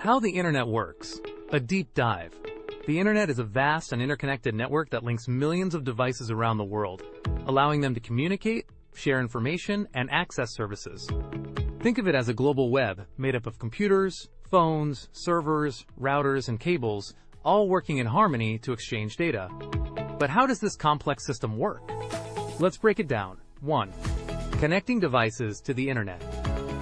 How the Internet works. A deep dive. The Internet is a vast and interconnected network that links millions of devices around the world, allowing them to communicate, share information, and access services. Think of it as a global web made up of computers, phones, servers, routers, and cables, all working in harmony to exchange data. But how does this complex system work? Let's break it down. 1. Connecting devices to the Internet.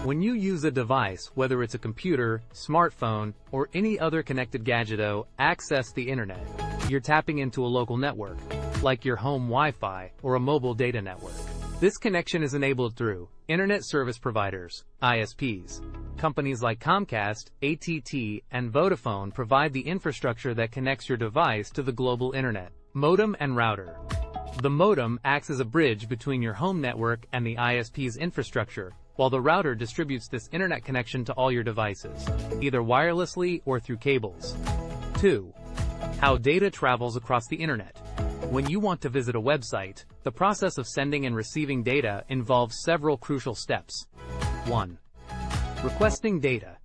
When you use a device, whether it's a computer, smartphone, or any other connected gadget to access the Internet, you're tapping into a local network, like your home Wi-Fi or a mobile data network. This connection is enabled through Internet Service Providers, ISPs. Companies like Comcast, AT&T, and Vodafone provide the infrastructure that connects your device to the global Internet. Modem and router. The modem acts as a bridge between your home network and the ISP's infrastructure, while the router distributes this Internet connection to all your devices, either wirelessly or through cables. 2. How data travels across the Internet. When you want to visit a website, the process of sending and receiving data involves several crucial steps. 1. Requesting data.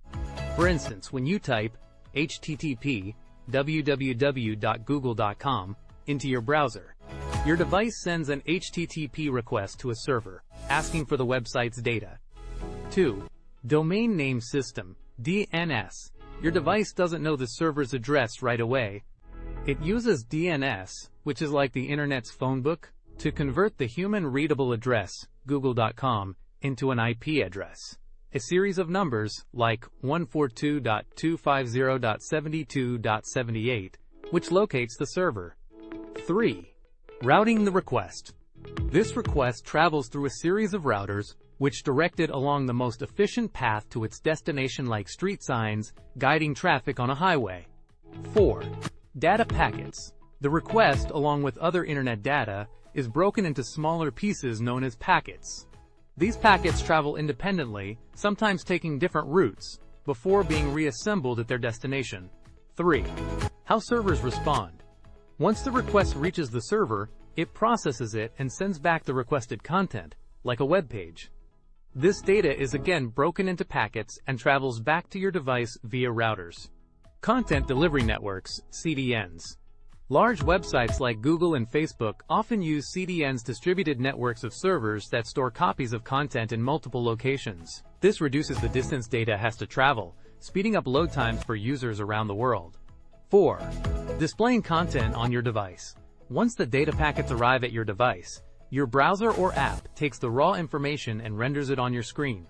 For instance, when you type http www.google.com into your browser, your device sends an HTTP request to a server, asking for the website's data. 2. Domain Name System, DNS. Your device doesn't know the server's address right away. It uses DNS, which is like the Internet's phone book, to convert the human-readable address, google.com, into an IP address. A series of numbers, like 142.250.72.78, which locates the server. 3. Routing the request. This request travels through a series of routers, which direct it along the most efficient path to its destination like street signs, guiding traffic on a highway. 4. Data packets. The request, along with other Internet data, is broken into smaller pieces known as packets. These packets travel independently, sometimes taking different routes, before being reassembled at their destination. 3. How servers respond. Once the request reaches the server, it processes it and sends back the requested content, like a web page. This data is again broken into packets and travels back to your device via routers. Content Delivery Networks, CDNs. Large websites like Google and Facebook often use CDNs, distributed networks of servers that store copies of content in multiple locations. This reduces the distance data has to travel, speeding up load times for users around the world. 4. Displaying content on your device. Once the data packets arrive at your device, your browser or app takes the raw information and renders it on your screen.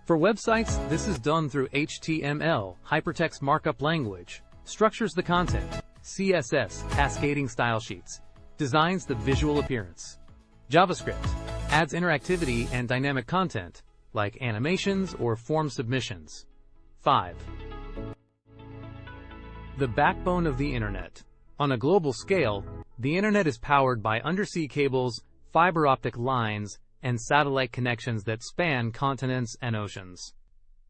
For websites, this is done through HTML, hypertext markup language, structures the content. CSS, cascading style sheets, designs the visual appearance. JavaScript adds interactivity and dynamic content, like animations or form submissions. 5. The backbone of the Internet. On a global scale, the Internet is powered by undersea cables, fiber optic lines, and satellite connections that span continents and oceans.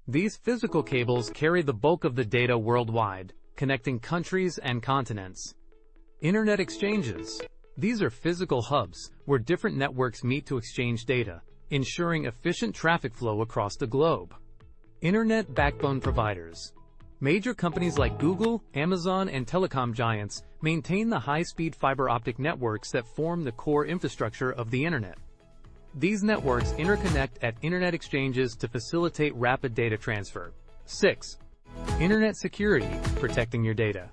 These physical cables carry the bulk of the data worldwide, connecting countries and continents. Internet exchanges. These are physical hubs where different networks meet to exchange data, ensuring efficient traffic flow across the globe. Internet backbone providers. Major companies like Google, Amazon, and telecom giants maintain the high-speed fiber optic networks that form the core infrastructure of the Internet. These networks interconnect at Internet exchanges to facilitate rapid data transfer. 6. Internet security, protecting your data.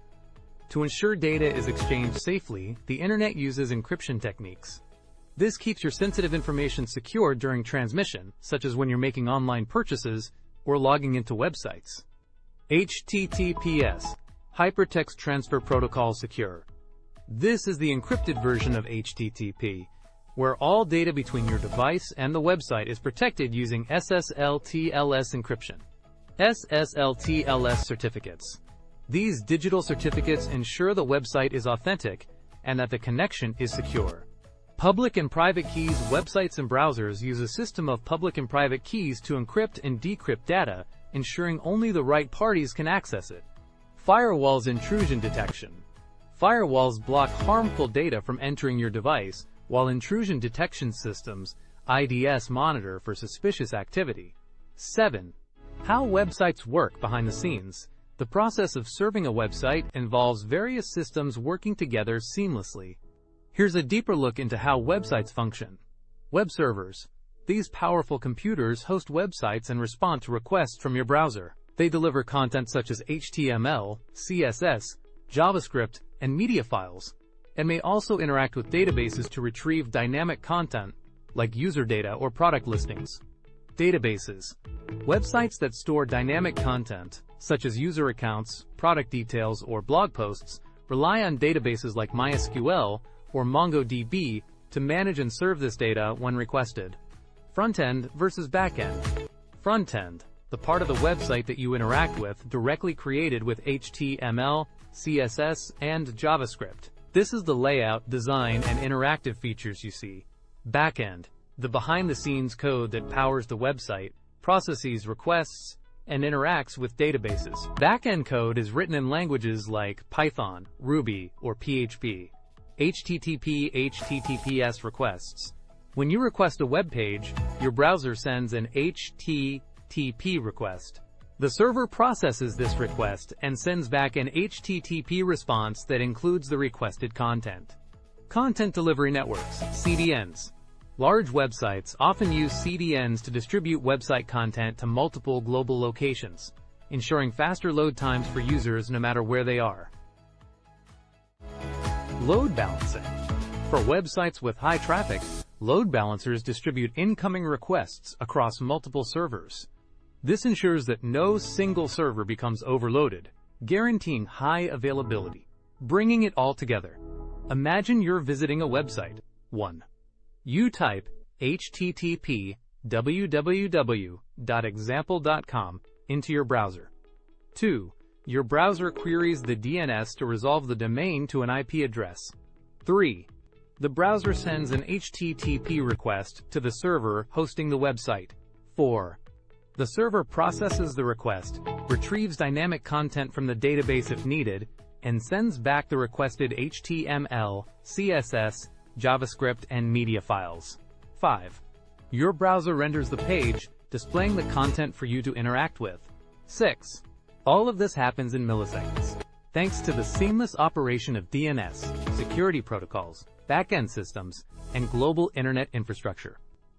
To ensure data is exchanged safely, the Internet uses encryption techniques. This keeps your sensitive information secure during transmission, such as when you're making online purchases or logging into websites. HTTPS, Hypertext Transfer Protocol Secure. This is the encrypted version of HTTP, where all data between your device and the website is protected using SSL/TLS encryption. SSL/TLS certificates. These digital certificates ensure the website is authentic and that the connection is secure. Public and private keys. Websites and browsers use a system of public and private keys to encrypt and decrypt data, ensuring only the right parties can access it. Firewalls. Intrusion detection. Firewalls block harmful data from entering your device, while intrusion detection systems, IDS, monitor for suspicious activity. 7. How websites work behind the scenes. The process of serving a website involves various systems working together seamlessly. Here's a deeper look into how websites function. Web servers. These powerful computers host websites and respond to requests from your browser. They deliver content such as HTML, CSS, JavaScript, and media files, and may also interact with databases to retrieve dynamic content, like user data or product listings. Databases. Websites that store dynamic content, such as user accounts, product details, or blog posts, rely on databases like MySQL or MongoDB to manage and serve this data when requested. Front-end versus back-end. Front-end, the part of the website that you interact with, directly created with HTML, CSS, and JavaScript. This is the layout, design, and interactive features you see. Back-end, the behind-the-scenes code that powers the website, processes requests, and interacts with databases. Back-end code is written in languages like Python, Ruby, or PHP. HTTP/HTTPS requests. When you request a web page, your browser sends an HTTP request. The server processes this request and sends back an HTTP response that includes the requested content. Content Delivery Networks, CDNs. Large websites often use CDNs to distribute website content to multiple global locations, ensuring faster load times for users no matter where they are. Load balancing. For websites with high traffic, load balancers distribute incoming requests across multiple servers. This ensures that no single server becomes overloaded, guaranteeing high availability. Bringing it all together. Imagine you're visiting a website. 1. You type http www.example.com into your browser. 2. Your browser queries the DNS to resolve the domain to an IP address. 3. The browser sends an HTTP request to the server hosting the website. 4. The server processes the request, retrieves dynamic content from the database if needed, and sends back the requested HTML, CSS, JavaScript, and media files. 5. Your browser renders the page, displaying the content for you to interact with. 6. All of this happens in milliseconds, thanks to the seamless operation of DNS, security protocols, back-end systems, and global internet infrastructure.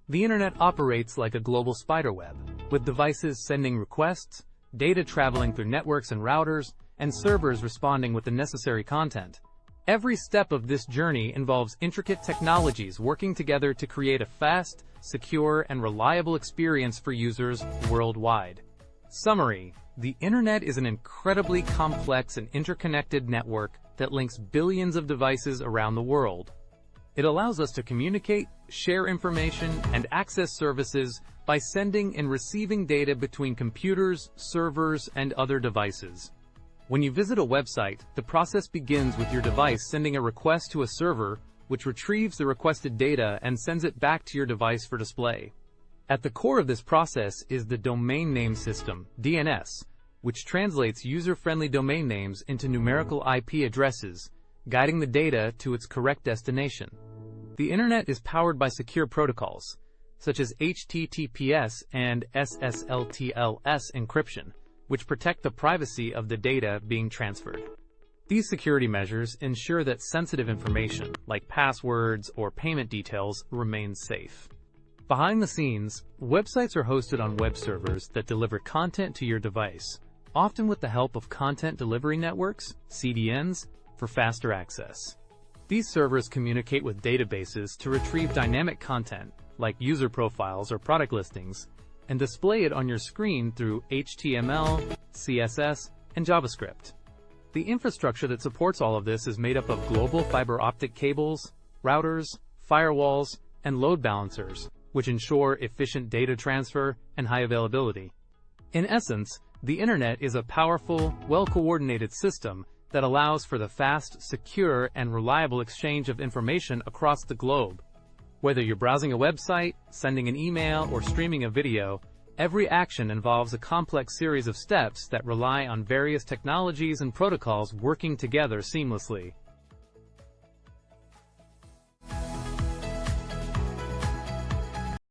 The internet operates like a global spiderweb, with devices sending requests, data traveling through networks and routers, and servers responding with the necessary content. Every step of this journey involves intricate technologies working together to create a fast, secure, and reliable experience for users worldwide. Summary: the internet is an incredibly complex and interconnected network that links billions of devices around the world. It allows us to communicate, share information, and access services by sending and receiving data between computers, servers, and other devices. When you visit a website, the process begins with your device sending a request to a server, which retrieves the requested data and sends it back to your device for display. At the core of this process is the domain name system, DNS, which translates user-friendly domain names into numerical IP addresses, guiding the data to its correct destination. The internet is powered by secure protocols, such as HTTPS and SSL/TLS encryption, which protect the privacy of the data being transferred. These security measures ensure that sensitive information, like passwords or payment details, remains safe. Behind the scenes, websites are hosted on web servers that deliver content to your device, often with the help of content delivery networks, CDNs, for faster access. These servers communicate with databases to retrieve dynamic content, like user profiles or product listings, and display it on your screen through HTML, CSS, and JavaScript. The infrastructure that supports all of this is made up of global fiber optic cables, routers, firewalls, and load balancers, which ensure efficient data transfer and high availability. In essence, the internet is a powerful, well-coordinated system that allows for the fast, secure, and reliable exchange of information across the globe. Whether you're browsing a website, sending an email, or streaming a video, every action involves a complex series of steps that rely on various technologies and protocols working together seamlessly.